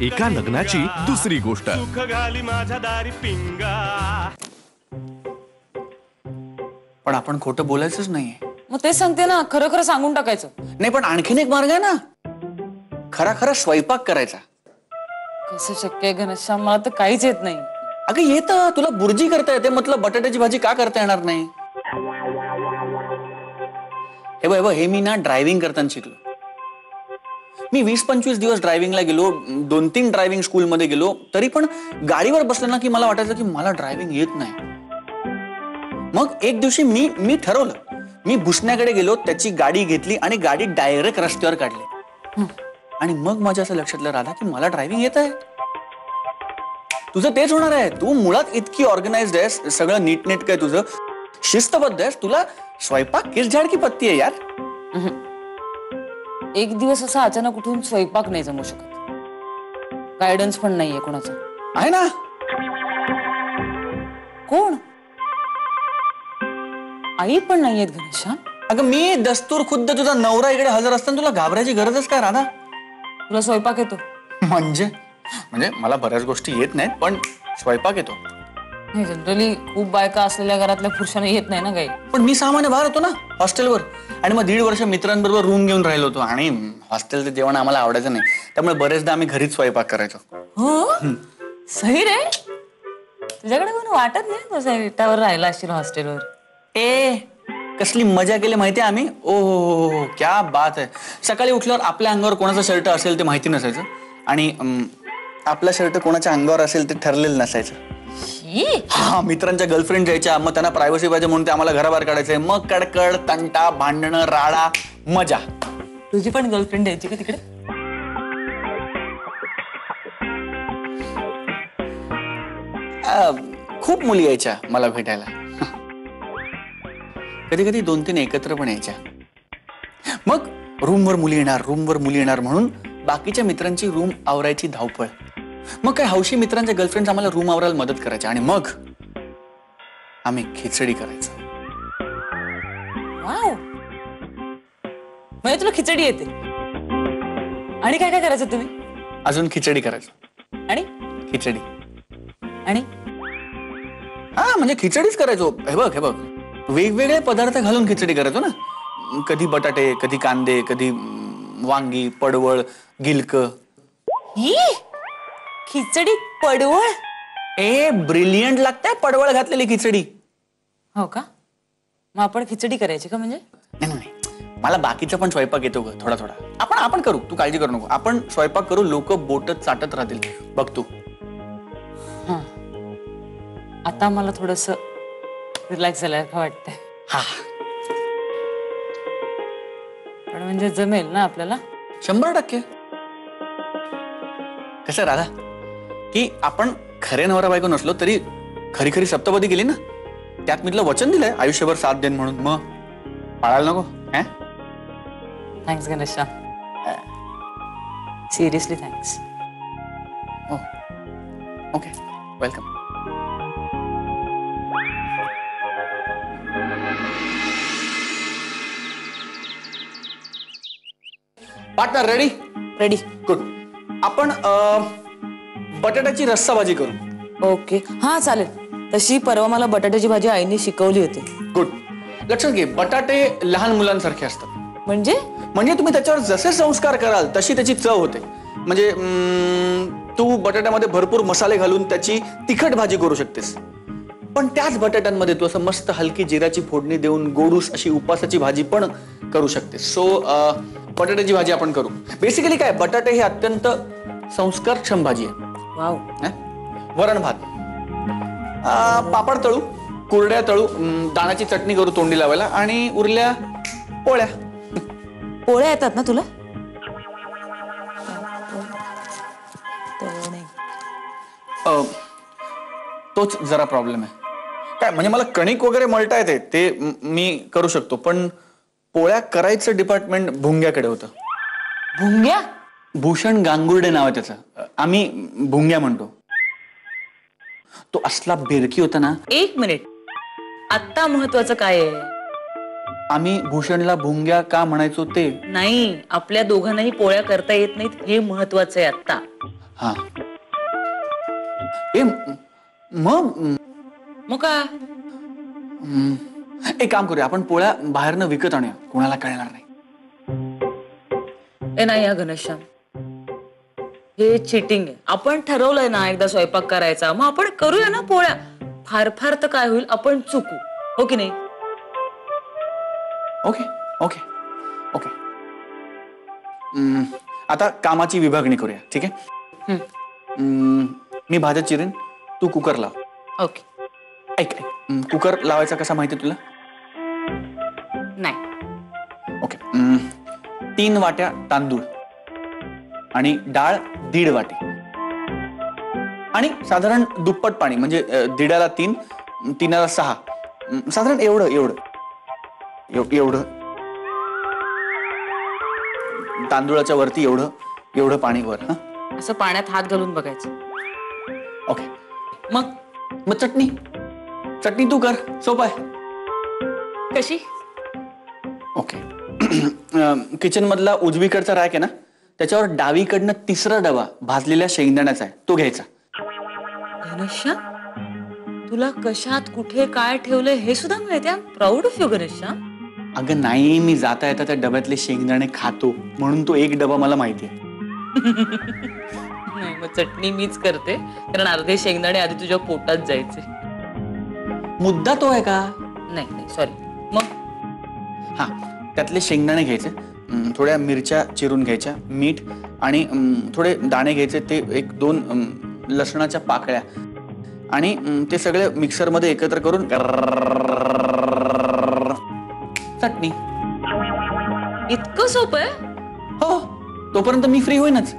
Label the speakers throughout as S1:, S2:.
S1: एका लग्नाची दुसरी गोष्ट.
S2: सुख घाली माझ्या दारी पिंगा.
S3: पण आपण खोटं बोलायचंच नाहीये.
S4: मग तेच सांगते ना, खरं खरं सांगून टाकायचं.
S3: नाही, पण आणखीन एक मार्ग आहे ना, खरा खरा स्वयंपाक करायचा.
S4: कसं शक्य आहे घनश्याम, मला तर काहीच येत नाही.
S3: अगं येतं, तुला बुर्जी करता येते, मतलब बटाट्याची भाजी का करता येणार नाही? हे बघ हे मी ना ड्रायव्हिंग करताना शिकलो. मी 20-25 दिवस ड्रायव्हिंगला गेलो, 2-3 ड्रायव्हिंग स्कूलमध्ये गेलो, तरी पण गाडीवर बसलो ना की मला वाटायचं की मला ड्रायव्हिंग येत नाही. मग एक दिवशी मी ठरवलं, मी भुसण्याकडे गेलो, त्याची गाडी घेतली आणि गाडी डायरेक्ट रस्त्यावर काढली. आणि मग माझ्या असं लक्षात आलं, राधा, की मला ड्रायव्हिंग येत आहे. तुझं तेच होणार आहे. तू मुळात इतकी ऑर्गनाइज्ड आहेस, सगळं नीटनेट काय तुझं शिस्तबद्ध आहेस, तुला स्वयंपाक किस झाड की पत्ती आहे यार.
S4: एक दिवस असा अचानक उठून स्वयंपाक नाही जमू शकत. गायडन्स पण नाहीये कोणाचं.
S3: आहे ना.
S4: कोण? आई पण नाहीयेत घनश्याम.
S3: अगं मी दस्तूर खुद्द तुझा नवरा इकडे हजर असताना तुला घाबरायची गरजच काय राधा?
S4: तुला स्वयंपाक येतो?
S3: म्हणजे मला बऱ्याच गोष्टी येत नाहीत, पण स्वयंपाक येतो.
S4: नाही, जनरली खूप बायका असलेल्या घरातल्या पुरुषांना येत नाही ना काही.
S3: पण मी 6 महिने बाहेर होतो ना हॉस्टेलवर, आणि मग 1.5 वर्ष मित्रांबरोबर रूम घेऊन राहिलो होतो, आणि हॉस्टेलचं जेवण आम्हाला आवडायचं नाही, त्यामुळे बरेचदा आम्ही घरीच स्वयंपाक करायचो.
S4: हो, सही रे. तुझ्याकडे कोणी वाटत नाही तुझ्या विटावर राहिला असशील हॉस्टेलवर.
S3: कसली मजा केली माहितीये आम्ही. ओ क्या बात आहे. सकाळी उठल्यावर आपल्या अंगावर कोणाचा शर्ट असेल ते माहिती नसायचं, आणि आपला शर्ट कोणाच्या अंगावर असेल ते ठरलेलं नसायचं. हा, मित्रांच्या गर्लफ्रेंड जायच्या, मग त्यांना प्रायव्हसी पाहिजे म्हणून ते आम्हाला घराबाहेर काढायचंय. मग कडकड, तंटा, भांडणं, राडा, मजा.
S4: तुझी पण गर्लफ्रेंड यायची का तिकडे?
S3: खूप मुली यायच्या मला भेटायला. कधी कधी 2-3 एकत्र पण यायच्या. मग रूमवर मुली येणार म्हणून बाकीच्या मित्रांची रूम आवरायची धावपळ. मग काय हौशी मित्रांच्या गर्लफ्रेंड आम्हाला रूम आवरायला मदत करायच्या, आणि मग आम्ही खिचडी करायचो.
S4: वाव, म्हणजे तुला खिचडी येते. आणि काय काय करायचं तुम्ही?
S3: अजून खिचडी करायचो.
S4: आणि
S3: खिचडी
S4: आणि
S3: म्हणजे खिचडीच करायचो. हे बघ वेगवेगळे पदार्थ घालून खिचडी करायचो ना. कधी बटाटे, कधी कांदे, कधी वांगी, पडवळ, गिलक.
S4: खिचडी पडवळ?
S3: ब्रिलियंट लागते पडवळ घातलेली खिचडी.
S4: हो का? मग आपण खिचडी करायची का? म्हणजे
S3: नाही, मला बाकीचा पण स्वयंपाक येतो ग, थोडा थोडा. आपण करू, तू काळजी करू नको. आपण स्वयंपाक करू, लोक बोट चाटत राहतील, बघ तू.
S4: आता मला थोडस रिलॅक्स झाल्यासारखं वाटतंय.
S3: हा,
S4: पण म्हणजे जमेल ना आपल्याला?
S3: 100%. कसं राधा, की आपण खरे नवरा बायको नसलो तरी खरी खरी सप्तपदी केली ना, त्यात मी तुला वचन दिलंय आयुष्यभर साथ देईन म्हणून. मग पाळायला नको?
S4: Thanks Ghanshyam, seriously thanks.
S3: Okay, welcome. Partner ready?
S4: Ready.
S3: Good. आपण बटाट्याची रस्सा भाजी करू.
S4: ओके, हा चालेल. तशी परवा मला बटाट्याची भाजी आईने शिकवली होती.
S3: गुड. लक्षात घे, बटाटे लहान मुलांसारखे असतात.
S4: म्हणजे
S3: तुम्ही त्याच्यावर जसे संस्कार कराल तशी त्याची चव होते. म्हणजे तू बटाट्यामध्ये भरपूर मसाले घालून त्याची तिखट भाजी करू शकतेस, पण त्याच बटाट्यांमध्ये तू असं मस्त हलकी जिराची फोडणी देऊन गोडूस अशी उपासाची भाजी पण करू शकतेस. सो बटाट्याची भाजी आपण करू. बेसिकली काय, बटाटे हे अत्यंत संस्कारक्षम भाजी आहे.
S4: वाव.
S3: वरण भात, पापड तळू, कुरड्या तळू, दाण्याची चटणी करू तोंडी लावायला, आणि उरल्या पोळ्या.
S4: पोळ्या येतात ना तुला?
S3: तोच जरा प्रॉब्लेम आहे. काय म्हणजे मला कणिक वगैरे मळता येते, ते मी करू शकतो, पण पोळ्या करायचं डिपार्टमेंट भुंग्याकडे होतं.
S4: भुंग्या?
S3: भूषण गांगुर्डे नाव आहे त्याचं, आम्ही भुंग्या म्हणतो. तो असला बेरकी होता ना.
S4: एक मिनिट, आता महत्वाचं काय आहे?
S3: आम्ही भूषणला भुंग्या का म्हणायचो ते.
S4: नाही, आपल्या दोघांनाही पोळ्या करता येत नाहीत हे महत्वाचं आहे आता.
S3: हा ए मग
S4: मग काय?
S3: एक काम करूया, आपण पोळ्या बाहेरनं विकत आणूया, कोणाला कळणार नाही.
S4: ए नाही या घनश्याम, हे चिटिंग आहे. आपण ठरवलंय ना एकदा स्वयंपाक करायचा, मग आपण करूया ना पोळ्या. फार फार तर काय होईल, आपण चुकू, हो की नाही?
S3: Okay okay okay. आता कामाची विभागणी करूया, ठीक आहे? मी भाज्या चिरेन, तू कुकर लाव.
S4: ओके.
S3: ऐक ऐक, कुकर लावायचा कसा माहिती तुला?
S4: नाही.
S3: ओके. 3 वाट्या तांदूळ आणि डाळ 1.5 वाटी आणि साधारण दुप्पट पाणी, म्हणजे 1.5ला 3, 3ला 6, साधारण एवढं एवढं एवढं तांदूळाच्या वरती एवढं एवढं पाणी वर. हा
S4: असं पाण्यात हात घालून बघायचं.
S3: ओके.
S4: मग
S3: चटणी चटणी तू कर, सोपं आहे.
S4: कशी?
S3: ओके. किचन मधला उजवीकडचा रॅक आहे ना, त्याच्यावर डावीकडनं 3रा डबा भाजलेल्या शेंगदाण्याचा आहे, तो घ्यायचा.
S4: घनश्याम, तुला कशात कुठे काय ठेवलंय हे सुद्धा माहिती आहे. Proud of you Ghanshyam.
S3: अगं नाही, मी जाता येता त्या डब्यातले शेंगदाणे खातो, म्हणून तो एक डबा मला माहिती आहे.
S4: नाही, मग चटणी मीच करते, कारण अर्धे शेंगदाणे आधी तुझ्या पोटात जायचे.
S3: मुद्दा तो आहे का?
S4: नाही नाही, सॉरी. मग
S3: हा, त्यातले शेंगदाणे घ्यायचे, थोड्या मिरच्या चिरून घ्यायच्या, मीठ आणि थोडे दाणे घ्यायचे, ते 1-2 लसणाच्या पाकळ्या आणि ते सगळे मिक्सरमध्ये एकत्र करून चटणी.
S4: इतकं सोपं आहे?
S3: हो, तोपर्यंत मी फ्री होईनच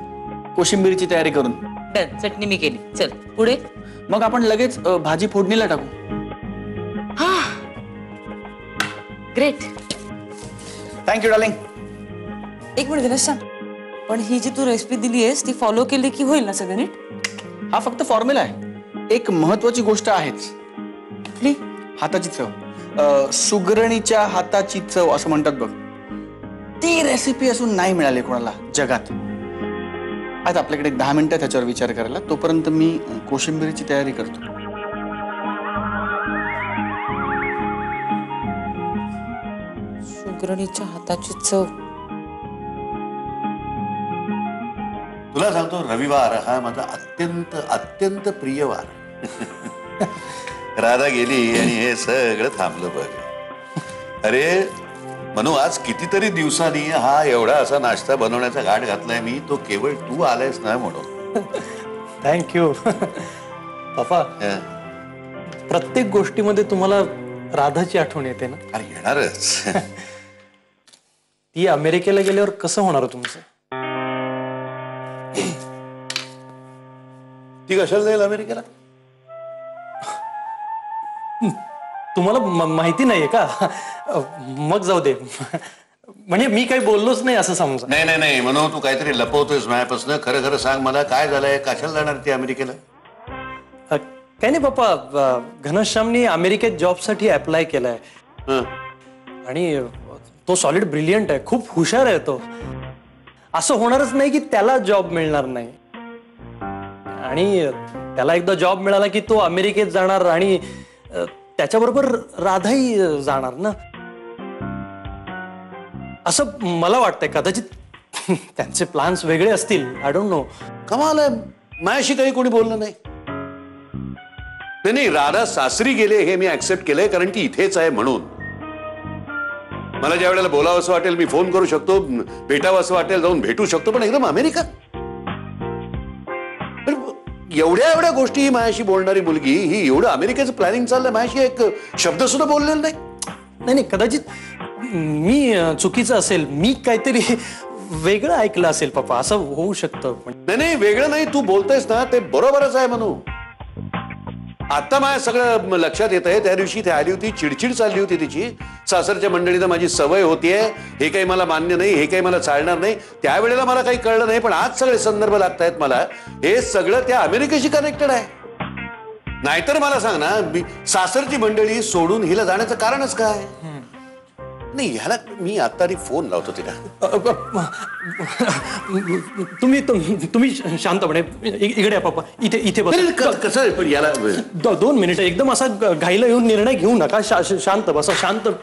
S3: कोशिंबीरची तयारी करून.
S4: डन, चटणी मी केली. चल पुढे.
S3: मग आपण लगेच भाजी फोडणीला टाकू.
S4: हा, ग्रेट.
S3: Thank you darling.
S4: एक मिनिट घनश्याम, पण ही जी तू रेसिपी दिली आहेस ती फॉलो केली की होईल ना सगळं नीट?
S3: हा फक्त फॉर्म्युला आहे, एक महत्वाची गोष्ट आहेच.
S4: कुठली?
S3: हाताची चव. सुगरणीच्या हाताची चव असं म्हणतात बघ. ती रेसिपी असून नाही मिळाली कोणाला जगात. आज आपल्याकडे 10 मिनिटं त्याच्यावर विचार करायला, तोपर्यंत मी कोशिंबीरीची तयारी करतो.
S4: सुगरणीच्या हाताची चव.
S5: तुला सांगतो, रविवार हा माझा अत्यंत अत्यंत प्रिय वार. राधा गेली आणि हे सगळं थांबलं बघ. अरे म्हणू, आज कितीतरी दिवसांनी हा एवढा असा नाश्ता बनवण्याचा घाट घातलाय मी, तो केवळ तू आलायस ना म्हणून.
S6: थँक्यू पप्पा. प्रत्येक गोष्टीमध्ये तुम्हाला राधाची आठवण येते ना?
S5: अरे येणारच.
S6: ती अमेरिकेला गेल्यावर कसं होणार तुमचं?
S5: ती कशाला जाईल अमेरिकेला?
S6: तुम्हाला माहिती नाहीये का? मग जाऊ दे. म्हणजे मी काही बोललोच नाही असं समजा.
S5: नाही नाही नाही म्हणू, तू काहीतरी लपवतोयस माझ्यापासून. खरं खरं सांग मला, काय झालंय? कशाला जाणार ती अमेरिकेला?
S6: काही नाही पप्पा, घनश्यामनी अमेरिकेत जॉबसाठी अप्लाय केलाय आणि तो सॉलिड ब्रिलियंट आहे, खूप हुशार आहे तो. असं होणारच नाही की त्याला जॉब मिळणार नाही. आणि त्याला एकदा जॉब मिळाला की तो अमेरिकेत जाणार आणि त्याच्याबरोबर राधाही जाणार ना, असं मला वाटतंय. कदाचित त्यांचे प्लॅन्स वेगळे असतील, आय डोंट नो.
S5: कमाल आहे, माझ्याशी काही कोणी बोललं नाही. नाही, राधा सासरी गेले हे मी ऍक्सेप्ट केलंय, कारण ती इथेच आहे म्हणून. मला ज्या वेळेला बोलावं असं वाटेल मी फोन करू शकतो, भेटावं असं वाटेल जाऊन भेटू शकतो. पण एकदम अमेरिका, एवढ्या एवढ्या गोष्टी ही माझ्याशी बोलणारी मुलगी, ही एवढं अमेरिकेचं प्लॅनिंग चाललंय, माझ्याशी एक शब्द सुद्धा बोललेला नाही.
S6: नाही, कदाचित मी चुकीचं असेल, मी काहीतरी वेगळं ऐकलं असेल पप्पा, असं होऊ शकतं.
S5: नाही वेगळं नाही, तू बोलतोयस ना ते बरोबरच आहे म्हणू. आता माझ्या सगळं लक्षात येत आहे. त्या दिवशी ती आली होती, चिडचिड चालली होती तिची. सासरच्या मंडळीनं माझी सवय होतीये, हे काही मला मान्य नाही, हे काही मला चालणार नाही. त्यावेळेला मला काही कळलं नाही, पण आज सगळे संदर्भ लागतायत मला. हे सगळं त्या अमेरिकेशी कनेक्टेड आहे. नाहीतर मला सांग ना, सासरची मंडळी सोडून हिला जाण्याचं कारणच काय? नाही ह्याला मी आता फोन लावतो तिला.
S6: तुम्ही शांतपणे इकडे या पप्पा. इथे बस.
S5: कसं आहे पण याला
S6: 2 मिनिटं एकदम असा घाईला येऊन निर्णय घेऊ नका. शांत बसा.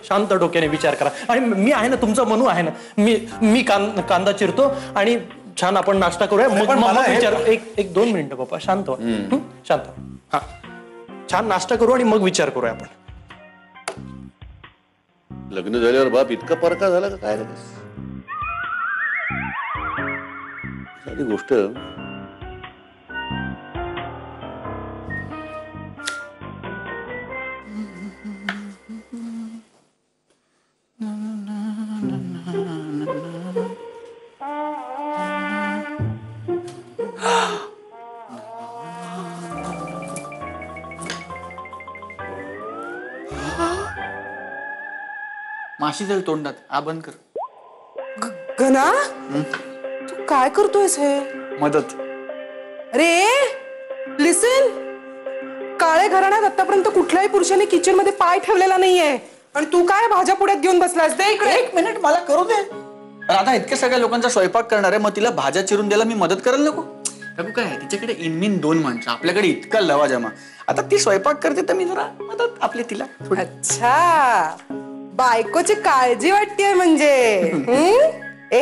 S6: शांत डोक्याने विचार करा. आणि मी आहे ना, तुमचा मनू आहे ना. मी कांदा चिरतो आणि छान आपण नाश्ता करूया. मग विचार. एक 2 मिनिटं पप्पा. शांत व्हा. शांत. हा, छान नाश्ता करू आणि मग विचार करूया आपण.
S5: लग्न झाल्यावर बाप इतका परका झाला का काय साधी गोष्ट.
S3: माशी जाईल तोंडात. आ बंद कर.
S7: घना तू काय करतोयस हे?
S3: मदत.
S7: अरे लिसन, काळे घराण्यात आतापर्यंत कुठल्याही पुरुषाने किचन मध्ये पाय ठेवलेला नाहीये आणि तू काय भाज्या पुढ्यात घेऊन बसलास? दे इकडे.
S3: 1 मिनिट मला करू दे. राधा इतक्या सगळ्या लोकांचा स्वयंपाक करणार आहे, मग तिला भाज्या चिरून द्यायला मी मदत करायला नको? काकू काय तिच्याकडे इनमिन 2 माणसं, आपल्याकडे इतका लवाजमा. आता ती स्वयंपाक करते तर मी जरा मदत आपली तिला.
S7: अच्छा, बायकोची काळजी वाटतेय म्हणजे. ए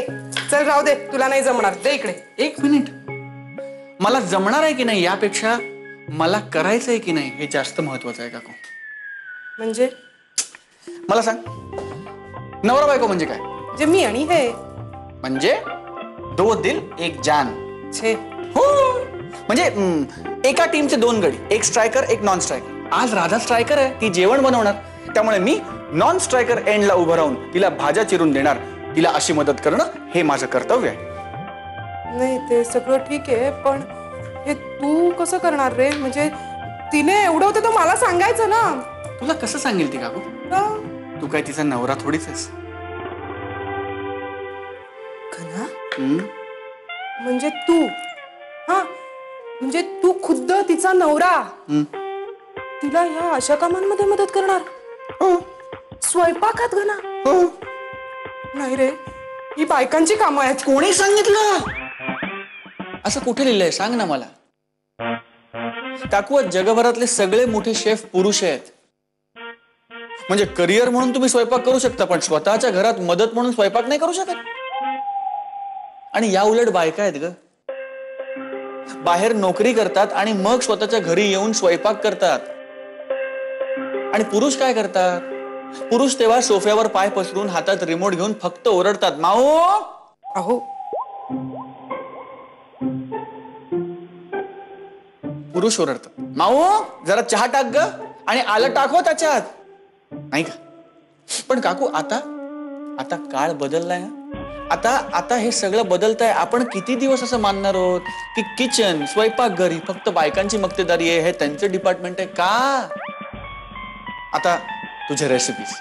S7: चल राहू दे, तुला नाही जमणार. दे इकडे.
S3: 1 मिनिट. मला जमणार आहे की नाही यापेक्षा मला करायचंय की नाही हे जास्त महत्वाचं आहे काकू.
S7: म्हणजे
S3: मला सांग, नवरा बायको म्हणजे काय?
S7: जे मी आणि हे
S3: म्हणजे 2 दिल 1 जान.
S7: छे.
S3: हो, म्हणजे एका टीमचे 2 गडी, 1 स्ट्रायकर 1 नॉन स्ट्रायकर. आज राधा स्ट्रायकर आहे, ती जेवण बनवणार, त्यामुळे मी नॉन स्ट्रायकर एंडला उभं राहून तिला भाज्या चिरून देणार. तिला अशी मदत करणं हे माझं कर्तव्य आहे.
S7: नाही ते सगळं ठीक आहे, पण हे तू कसं करणार रे? म्हणजे तिने एवढं होतं तर मला सांगायचं ना.
S3: तुला कसं सांगेल ती काकू? तू काय तिचा नवरा थोडीच आहेस.
S7: म्हणजे तू, हा म्हणजे तू खुद्द तिचा नवरा तिला ह्या अशा कामांमध्ये मदत करणार? स्वयंपाकात घना? नाही रे, ही बायकांची कामं आहेत.
S3: कोणी सांगितलं? असं कुठे लिहिलंय सांग ना मला. काकू, जगभरातले सगळे मोठे शेफ पुरुष आहेत. म्हणजे करिअर म्हणून तुम्ही स्वयंपाक करू शकता, पण स्वतःच्या घरात मदत म्हणून स्वयंपाक नाही करू शकत. आणि या उलट बायका आहेत ग, बाहेर नोकरी करतात आणि मग स्वतःच्या घरी येऊन स्वयंपाक करतात. आणि पुरुष काय करतात? पुरुष तेव्हा सोफ्यावर पाय पसरून हातात रिमोट घेऊन फक्त ओरडतात, माओ.
S7: अहो,
S3: पुरुष ओरडतात, माओ जरा चहा टाक ग, आणि आलं टाको त्याच्यात, नाही का? पण काकू, आता काळ बदललाय. आता हे सगळं बदलतंय. आपण किती दिवस असं मानणार आहोत की किचन, स्वयंपाक घरी फक्त बायकांची मक्तेदारी आहे, हे त्यांचं डिपार्टमेंट आहे का? आता तुझ्या रेसिपीज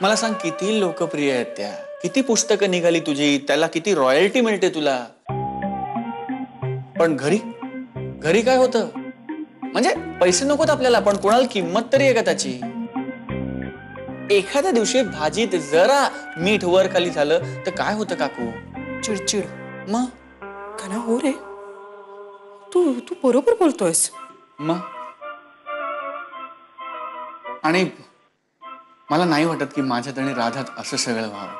S3: मला सांग, किती लोकप्रिय आहेत त्या, किती पुस्तकं निघाली तुझी, त्याला किती रॉयल्टी मिळते तुला. पण घरी काय होतं? म्हणजे पैसे नकोत आपल्याला, पण कोणाला किंमत तरी आहे का त्याची? एखाद्या दिवशी भाजीत जरा मीठ वर खाली झालं तर काय होतं काकू?
S7: चिडचिड.
S3: मग
S7: घना, हो रे, तू बरोबर बोलतोयस.
S3: मग आणि मला नाही वाटत की माझ्यात आणि राधात असं सगळं व्हावं.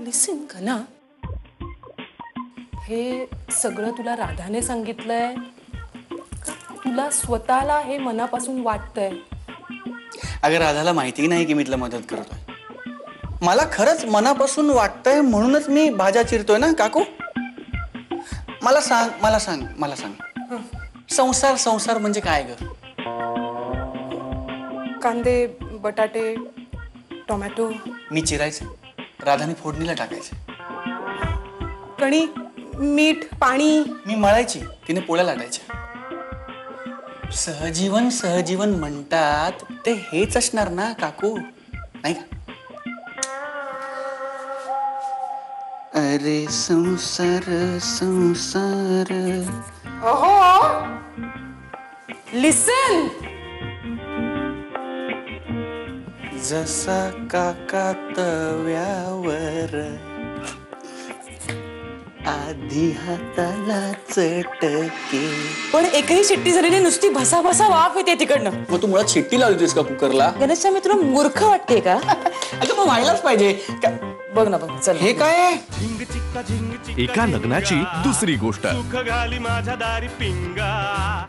S7: लिसन घना, हे सगळं तुला राधाने सांगितलंय? तुला स्वतःला हे मनापासून वाटतंय?
S3: अगं, राधाला माहिती नाही की मी तिला मदत करतोय. मला खरंच मनापासून वाटतंय म्हणूनच मी भाज्या चिरतोय ना काकू. मला सांग संसार म्हणजे काय ग?
S7: कांदे, बटाटे, टोमॅटो
S3: मी चिरायचे, राधाने फोडणीला टाकायचे.
S7: कणिक, मीठ, पाणी
S3: मी मळायची, तिने पोळ्या लाटायच्या. सहजीवन म्हणतात ते हेच असणार ना काकू, नाही का? अरे संसार
S7: अहो लिसन.
S3: जसा काका तव्यावर आधी हाताला चटके.
S4: पण एकही शिट्टी झालेली नुसती भसा भसा वाफ येते तिकडनं.
S3: मग तू मुळात शिट्टी लावली होतीस का कुकरला?
S4: गणेशच्या मी तुला मूर्ख वाटते का?
S3: अगं मग व्हायलाच पाहिजे.
S4: बघ ना बघ चल.
S3: हे काय?
S2: झिंग चिक्का झिंग चिक्का
S1: एका लग्नाची दुसरी गोष्ट.
S2: सुख घाली माझ्या दारी पिंगा.